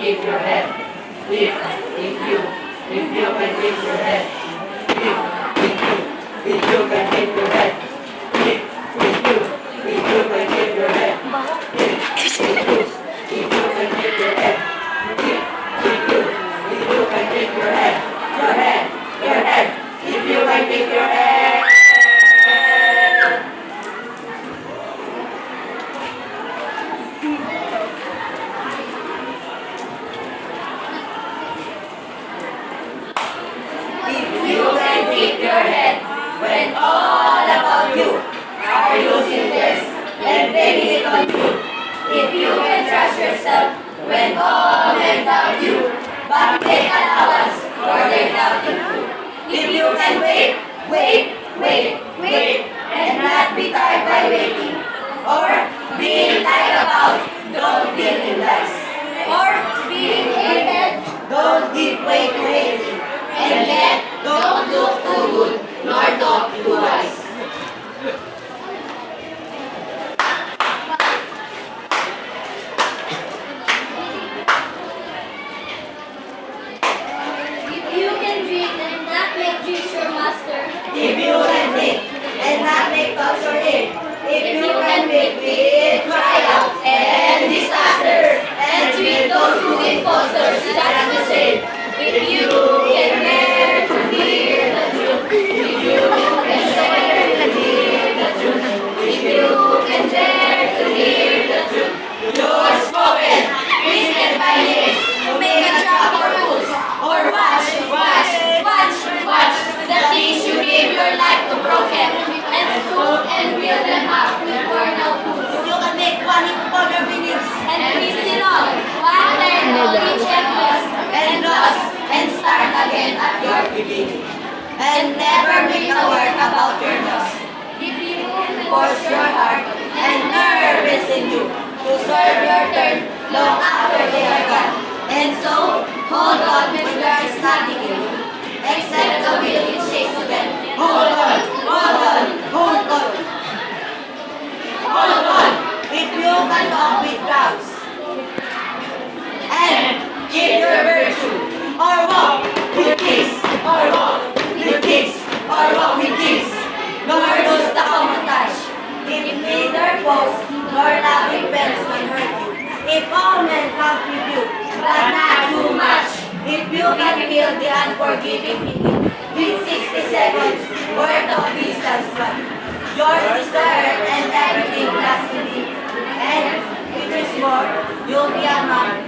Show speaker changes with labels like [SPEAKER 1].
[SPEAKER 1] keep your head. If you can keep your head. If you can keep your head. If you can keep your head. If you can keep your head. If you can keep your head. Your head. If you can keep your head. You can keep your head when all about you are losing this and blaming it on you. If you can trust yourself when all men doubt you, but take allowance for their doubting too. If you can wait, and not be tired by waiting, or being tired about, don't deal in lies, or being hated, don't give way to hating, and yet don't look too good, nor talk too wise.
[SPEAKER 2] If you can drink and not make drinks your master.
[SPEAKER 1] If you can think and not make thoughts your aim, if you can make it triumph and disaster, and treat those who imposters, that's the same. If you can bear to hear the truth, if you can bear to hear the truth, if you can bear to hear the truth, you're spoken, written by names, to make a trap or fools, or watch the things you gave your life to broken, and stoop and build them up with eternal fools. You can make one for your beliefs, and peace in all, while their knowledge and loss, and start again at your beginning, and never bring a word about your loss. If you force your heart and nervous in you to serve your turn long after they are gone, and so hold on when there is nothing in you except the will it shakes to them. Hold on. If you can talk with crowds and keep your virtue, or walk with peace, or walk with peace, nor lose the common touch. If neither foes nor loving friends can hurt you, if all men contribute, but not too much, if you can feel the unforgiving pity, with 60 seconds worth of distance run, yours is the earth and everything that's in it, and if there's more, you'll be a man